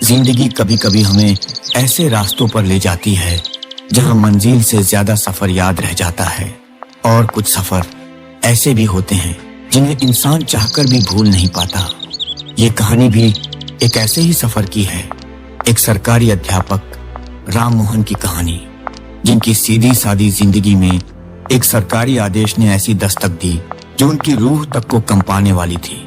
जिंदगी कभी कभी हमें ऐसे रास्तों पर ले जाती है जहां मंजिल से ज्यादा सफर याद रह जाता है, और कुछ सफर ऐसे भी होते हैं जिन्हें इंसान चाहकर भी भूल नहीं पाता। ये कहानी भी एक ऐसे ही सफर की है, एक सरकारी अध्यापक राम मोहन की कहानी, जिनकी सीधी सादी जिंदगी में एक सरकारी आदेश ने ऐसी दस्तक दी जो उनकी रूह तक को कंपाने वाली थी।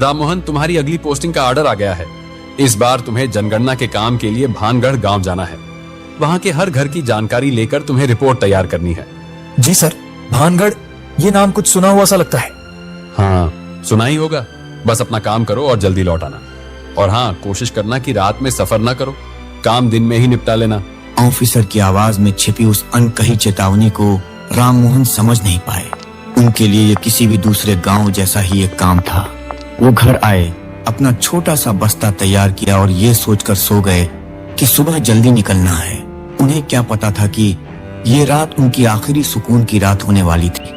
राम मोहन, तुम्हारी अगली पोस्टिंग का ऑर्डर आ गया है। इस बार तुम्हें जनगणना के काम के लिए भानगढ़ गांव जाना है। वहां के हर घर की जानकारी लेकर तुम्हें रिपोर्ट तैयार करनी है। जी सर। भानगढ़, ये नाम कुछ सुना हुआ सा लगता है। हाँ, सुना ही होगा। बस अपना काम करो और जल्दी लौट आना। और हाँ, कोशिश करना कि रात में सफर ना करो, काम दिन में ही निपटा लेना। ऑफिसर की आवाज में छिपी उस अनकही चेतावनी को राम मोहन समझ नहीं पाए। उनके लिए ये किसी भी दूसरे गांव जैसा ही एक काम था। वो घर आए, अपना छोटा सा बस्ता तैयार किया और ये सोचकर सो गए कि सुबह जल्दी निकलना है। उन्हें क्या पता था कि ये रात उनकी आखिरी सुकून की रात होने वाली थी।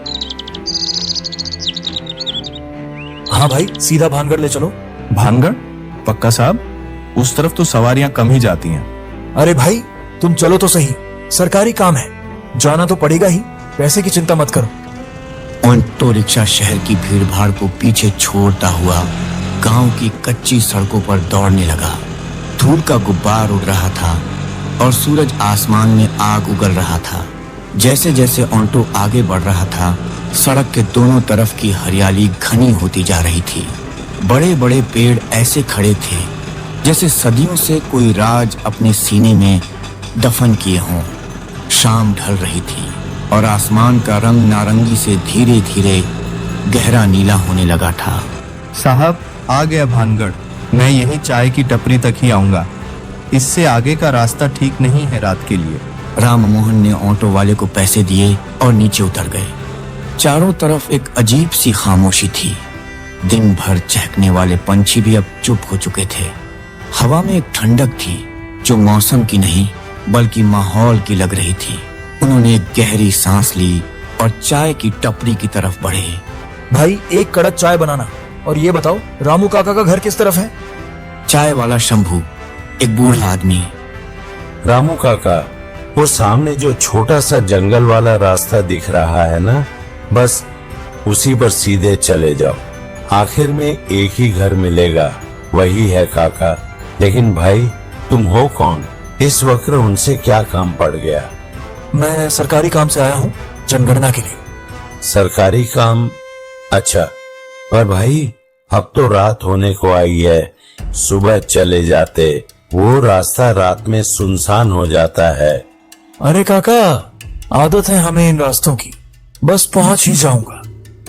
हाँ भाई, सीधा भानगढ़ ले चलो। भानगढ़? पक्का साहब, उस तरफ तो सवारियां कम ही जाती हैं। अरे भाई, तुम चलो तो सही, सरकारी काम है, जाना तो पड़ेगा ही, पैसे की चिंता मत करो। ऑटो रिक्शा शहर की भीड़ भाड़ को पीछे छोड़ता हुआ गांव की कच्ची सड़कों पर दौड़ने लगा। धूल का गुब्बार उड़ रहा था और सूरज आसमान में आग उगल रहा था। जैसे जैसे ऑटो आगे बढ़ रहा था, सड़क के दोनों तरफ की हरियाली घनी होती जा रही थी। बड़े बड़े पेड़ ऐसे खड़े थे जैसे सदियों से कोई राज अपने सीने में दफन किए हों। शाम ढल रही थी और आसमान का रंग नारंगी से धीरे धीरे गहरा नीला होने लगा था। साहब, आ गया भानगढ़। मैं यही चाय की टपरी तक ही आऊंगा, इससे आगे का रास्ता ठीक नहीं है रात के लिए। राम मोहन ने ऑटो वाले को पैसे दिए और नीचे उतर गए। चारों तरफ एक अजीब सी खामोशी थी। दिन भर चहकने वाले पंछी भी अब चुप हो चुके थे। हवा में एक ठंडक थी जो मौसम की नहीं बल्कि माहौल की लग रही थी। उन्होंने एक गहरी सांस ली और चाय की टपरी की तरफ बढ़े। भाई, एक कड़क चाय बनाना, और ये बताओ रामू काका का घर किस तरफ है? चाय वाला शंभू, एक बूढ़ा आदमी। रामू काका, वो सामने जो छोटा सा जंगल वाला रास्ता दिख रहा है ना, बस उसी पर सीधे चले जाओ। आखिर में एक ही घर मिलेगा, वही है काका। लेकिन भाई, तुम हो कौन? इस वक्त उनसे क्या काम पड़ गया? मैं सरकारी काम से आया हूँ, जनगणना के लिए। सरकारी काम? अच्छा, पर भाई अब तो रात होने को आई है, सुबह चले जाते। वो रास्ता रात में सुनसान हो जाता है। अरे काका, आदत है हमें इन रास्तों की, बस पहुंच ही जाऊंगा।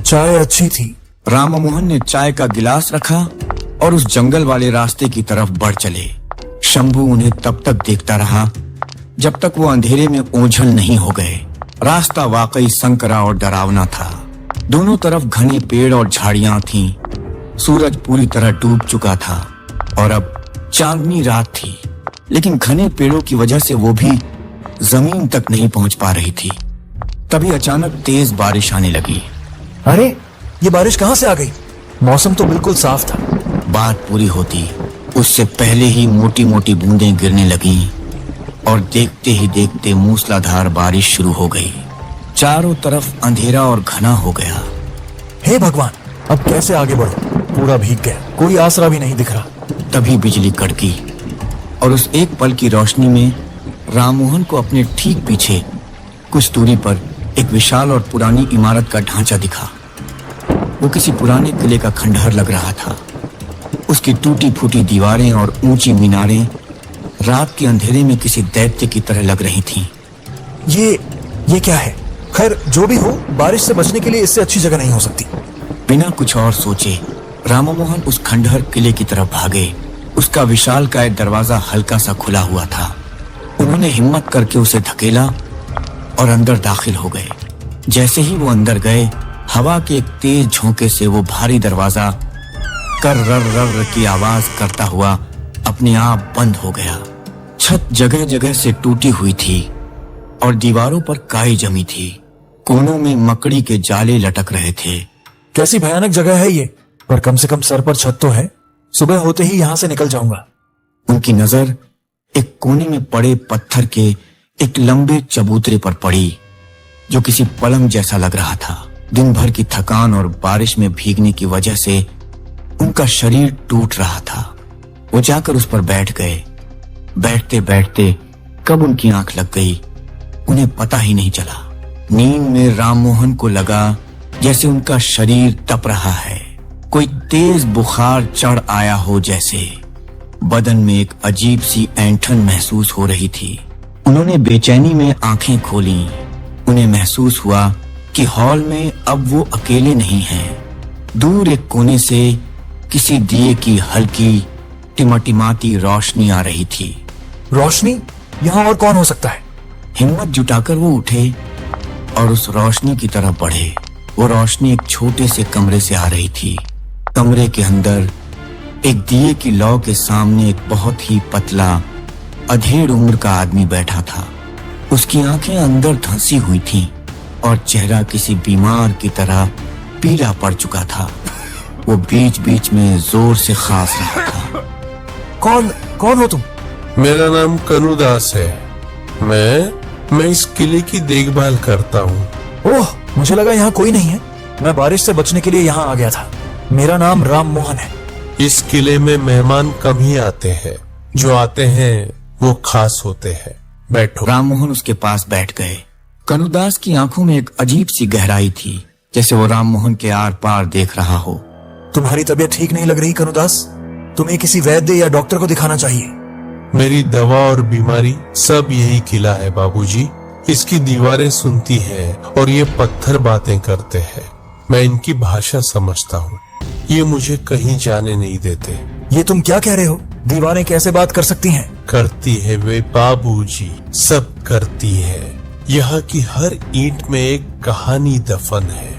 चाय अच्छी थी। राम मोहन ने चाय का गिलास रखा और उस जंगल वाले रास्ते की तरफ बढ़ चले। शंभू उन्हें तब तक देखता रहा जब तक वो अंधेरे में ओझल नहीं हो गए। रास्ता वाकई संकरा और डरावना था। दोनों तरफ घने पेड़ और झाड़ियां थीं। सूरज पूरी तरह डूब चुका था और अब चांदनी रात थी, लेकिन घने पेड़ों की वजह से वो भी जमीन तक नहीं पहुंच पा रही थी। तभी अचानक तेज बारिश आने लगी। अरे, ये बारिश कहाँ से आ गई? मौसम तो बिल्कुल साफ था। बात पूरी होती उससे पहले ही मोटी मोटी बूंदें गिरने लगीं और देखते ही देखते मूसलाधार बारिश शुरू हो गई। चारों तरफ अंधेरा और घना हो गया। हे भगवान, अब कैसे आगे बढ़ो? पूरा भीग गया, कोई आसरा भी नहीं दिख रहा। तभी बिजली कड़की और उस एक पल की रोशनी में राममोहन को अपने ठीक पीछे कुछ दूरी पर एक विशाल और पुरानी इमारत का ढांचा दिखा। वो किसी पुराने किले का खंडहर लग रहा था। उसकी टूटी फूटी दीवारें और ऊंची मीनारें रात के अंधेरे में किसी दैत्य की तरह लग रही थीं। ये क्या है? खैर, जो भी हो, बारिश से बचने के लिए इससे अच्छी जगह नहीं हो सकती। बिना कुछ और सोचे राममोहन उस खंडहर किले की तरफ भागे। उसका विशालकाय दरवाजा हल्का सा खुला हुआ था। उन्होंने हिम्मत करके उसे धकेला और अंदर दाखिल हो गए। जैसे ही वो अंदर गए, हवा के एक तेज झोंके से वो भारी दरवाजा कर रर रर की आवाज करता हुआ अपने आप बंद हो गया। छत जगह जगह से टूटी हुई थी और दीवारों पर काई जमी थी। कोनों में मकड़ी के जाले लटक रहे थे। कैसी भयानक जगह है ये, पर कम से कम सर पर छत तो है। सुबह होते ही यहाँ से निकल जाऊंगा। उनकी नजर एक कोने में पड़े पत्थर के एक लंबे चबूतरे पर पड़ी, जो किसी पलंग जैसा लग रहा था। दिन भर की थकान और बारिश में भीगने की वजह से उनका शरीर टूट रहा था। वो जाकर उस पर बैठ गए। बैठते बैठते कब उनकी आंख लग गई, उन्हें पता ही नहीं चला। नींद में राममोहन को लगा जैसे उनका शरीर तप रहा है, कोई तेज बुखार चढ़ आया हो जैसे। बदन में एक अजीब सी ऐंठन महसूस हो रही थी। उन्होंने बेचैनी में आंखें खोली। उन्हें महसूस हुआ कि हॉल में अब वो अकेले नहीं हैं। दूर एक कोने से किसी दिए की हल्की टिमटिमाती रोशनी आ रही थी। रोशनी? यहाँ और कौन हो सकता है? हिम्मत जुटाकर वो उठे और उस रोशनी की तरफ बढ़े। वो रोशनी एक छोटे से कमरे से आ रही थी। कमरे के अंदर एक दिए की लौ के सामने एक बहुत ही पतला अधेड़ उम्र का आदमी बैठा था। उसकी आंखें अंदर धंसी हुई थीं और चेहरा किसी बीमार की तरह पीला पड़ चुका था। वो बीच बीच में जोर से खांस रहा था। कौन हो तुम? मेरा नाम कनुदास है। मैं इस किले की देखभाल करता हूँ। ओह, मुझे लगा यहाँ कोई नहीं है। मैं बारिश से बचने के लिए यहाँ आ गया था। मेरा नाम राममोहन है। इस किले में मेहमान कम ही आते हैं, जो आते हैं वो खास होते हैं। बैठो। राममोहन उसके पास बैठ गए। कनुदास की आंखों में एक अजीब सी गहराई थी, जैसे वो राममोहन के आर पार देख रहा हो। तुम्हारी तबीयत ठीक नहीं लग रही कनुदास? तुम्हें किसी वैद्य या डॉक्टर को दिखाना चाहिए। मेरी दवा और बीमारी सब यही किला है बाबूजी। इसकी दीवारें सुनती हैं और ये पत्थर बातें करते हैं। मैं इनकी भाषा समझता हूँ। ये मुझे कहीं जाने नहीं देते। ये तुम क्या कह रहे हो? दीवारें कैसे बात कर सकती हैं? करती है वे बाबूजी, सब करती है। यहाँ की हर ईंट में एक कहानी दफन है।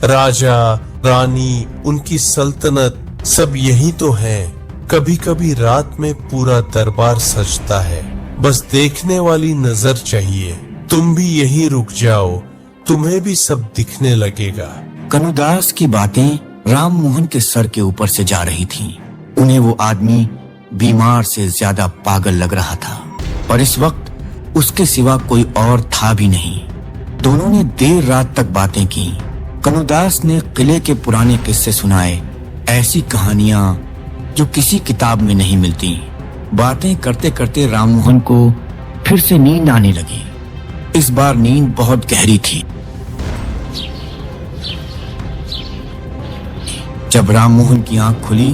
राजा, रानी, उनकी सल्तनत सब यही तो है। कभी कभी रात में पूरा दरबार सजता है। बस देखने वाली नजर चाहिए। तुम भी यहीं रुक जाओ, तुम्हें भी सब दिखने लगेगा। कनुदास की बातें राममोहन के सर के ऊपर से जा रही थीं। उन्हें वो आदमी बीमार से ज्यादा पागल लग रहा था और इस वक्त उसके सिवा कोई और था भी नहीं। दोनों ने देर रात तक बातें की। कनुदास ने किले के पुराने किस्से सुनाए, ऐसी कहानियां जो किसी किताब में नहीं मिलती। बातें करते करते राममोहन को फिर से नींद आने लगी। इस बार नींद बहुत गहरी थी। जब राममोहन की आंख खुली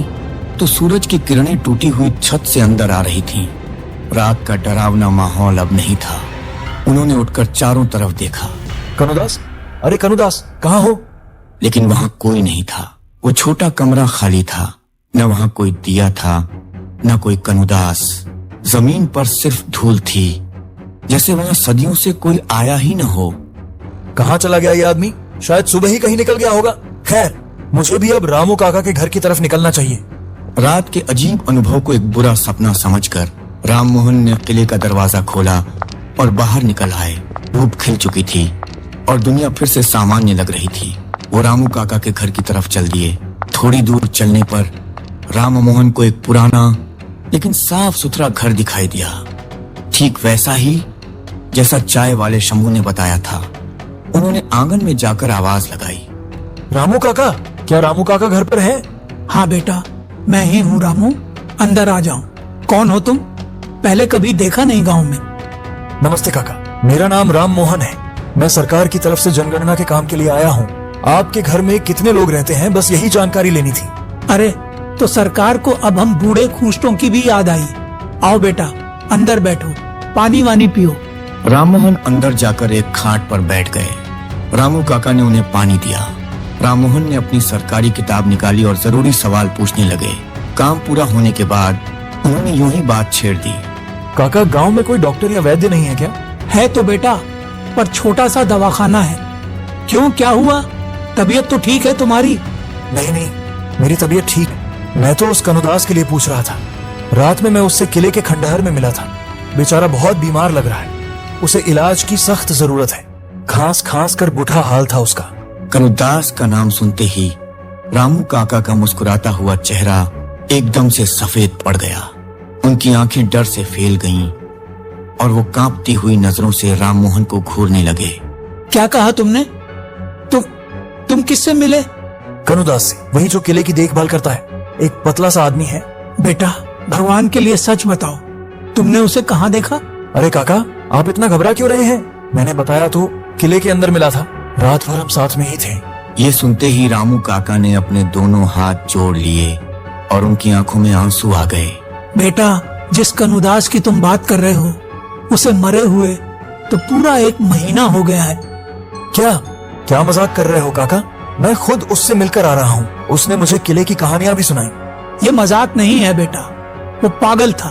तो सूरज की किरणें टूटी हुई छत से अंदर आ रही थीं। रात का डरावना माहौल अब नहीं था। उन्होंने उठकर चारों तरफ देखा। कनुदास, अरे कनुदास, कहाँ हो? लेकिन वहां कोई नहीं था। वो छोटा कमरा खाली था। न वहां कोई दिया था, न कोई कनुदास। जमीन पर सिर्फ धूल थी, जैसे वहां सदियों से कोई आया ही न हो। कहाँ चला गया ये आदमी? शायद सुबह ही कहीं निकल गया होगा। खैर, मुझे भी अब रामू काका के घर की तरफ निकलना चाहिए। रात के अजीब अनुभव को एक बुरा सपना समझकर राममोहन ने किले का दरवाजा खोला और बाहर निकल आए। धूप खिल चुकी थी और दुनिया फिर से सामान्य लग रही थी। वो रामू काका के घर की तरफ चल दिए। थोड़ी दूर चलने पर राममोहन को एक पुराना लेकिन साफ सुथरा घर दिखाई दिया, ठीक वैसा ही जैसा चाय वाले शंभू ने बताया था। उन्होंने आंगन में जाकर आवाज लगाई, रामू काका, क्या रामू काका घर पर है? हाँ बेटा, मैं ही हूँ रामू, अंदर आ जाओ। कौन हो तुम? पहले कभी देखा नहीं गांव में। नमस्ते काका, मेरा नाम राममोहन है। मैं सरकार की तरफ से जनगणना के काम के लिए आया हूँ। आपके घर में कितने लोग रहते हैं, बस यही जानकारी लेनी थी। अरे, तो सरकार को अब हम बूढ़े खूंटों की भी याद आई। आओ बेटा, अंदर बैठो, पानी वानी पियो। राममोहन अंदर जाकर एक खाट पर बैठ गए। रामू काका ने उन्हें पानी दिया। राममोहन ने अपनी सरकारी किताब निकाली और जरूरी सवाल पूछने लगे। काम पूरा होने के बाद उन्होंने यूं ही बात छेड़ दी। काका, गांव में कोई डॉक्टर या वैद्य नहीं है क्या? है तो बेटा, पर छोटा सा दवाखाना है। क्यों, क्या हुआ? तबीयत तो ठीक है तुम्हारी? नहीं, मेरी तबीयत ठीक है। मैं तो उस कनुदास के लिए पूछ रहा था। रात में मैं उससे किले के खंडहर में मिला था। बेचारा बहुत बीमार लग रहा है। उसे इलाज की सख्त जरूरत है। खांस खांस कर बुढ़ा हाल था उसका। कनुदास का नाम सुनते ही रामू काका का मुस्कुराता हुआ चेहरा एकदम से सफेद पड़ गया। उनकी आंखें डर से फैल गईं और वो कांपती हुई नजरों से राममोहन को घूरने लगे। क्या कहा तुमने? तुम किससे मिले? कनुदास से, वही जो किले की देखभाल करता है। एक पतला सा आदमी है। बेटा, भगवान के लिए सच बताओ, तुमने उसे कहाँ देखा? अरे काका, आप इतना घबरा क्यों रहे हैं? मैंने बताया तो, किले के अंदर मिला था। रात भर हम साथ में ही थे। ये सुनते ही रामू काका ने अपने दोनों हाथ जोड़ लिए और उनकी आंखों में आंसू आ गए। बेटा, जिस कनुदास की तुम बात कर रहे हो, उसे मरे हुए तो पूरा 1 महीना हो गया है। क्या मजाक कर रहे हो काका? मैं खुद उससे मिलकर आ रहा हूँ। उसने मुझे किले की कहानियां भी सुनाई। ये मजाक नहीं है बेटा, वो पागल था।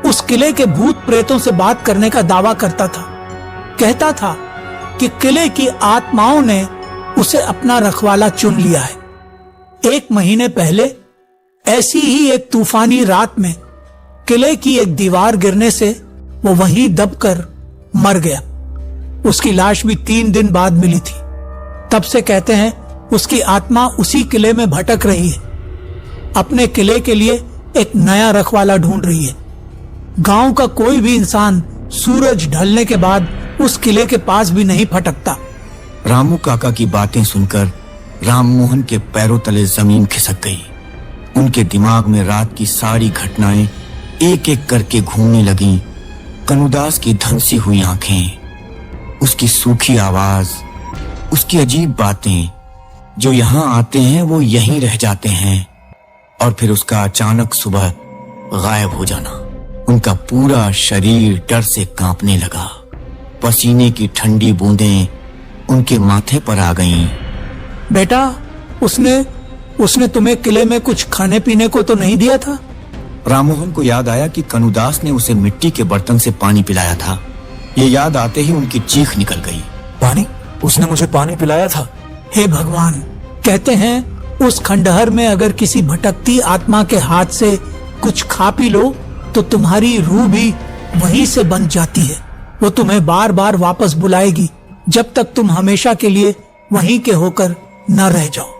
उस किले के भूत प्रेतों से बात करने का दावा करता था। कहता था कि किले की आत्माओं ने उसे अपना रखवाला चुन लिया है। 1 महीने पहले ऐसी ही एक तूफानी रात में किले की एक दीवार गिरने से वो वहीं दबकर मर गया। उसकी लाश भी 3 दिन बाद मिली थी। तब से कहते हैं उसकी आत्मा उसी किले में भटक रही है, अपने किले के लिए एक नया रखवाला ढूंढ रही है। गांव का कोई भी इंसान सूरज ढलने के बाद उस किले के पास भी नहीं फटकता। रामू काका की बातें सुनकर राममोहन के पैरों तले जमीन खिसक गई। उनके दिमाग में रात की सारी घटनाएं एक एक करके घूमने लगीं। कनुदास की धंसी हुई आंखें, उसकी सूखी आवाज, उसकी अजीब बातें, जो यहां आते हैं वो यहीं रह जाते हैं, और फिर उसका अचानक सुबह गायब हो जाना। उनका पूरा शरीर डर से कांपने लगा। पसीने की ठंडी बूंदें उनके माथे पर आ गईं। बेटा, उसने तुम्हें किले में कुछ खाने पीने को तो नहीं दिया था? राममोहन को याद आया कि कनुदास ने उसे मिट्टी के बर्तन से पानी पिलाया था। ये याद आते ही उनकी चीख निकल गई। पानी? उसने मुझे पानी पिलाया था? हे भगवान, कहते हैं उस खंडहर में अगर किसी भटकती आत्मा के हाथ से कुछ खा पी लो तो तुम्हारी रूह भी वहीं से बन जाती है। वो तुम्हें बार बार वापस बुलाएगी जब तक तुम हमेशा के लिए वहीं के होकर न रह जाओ।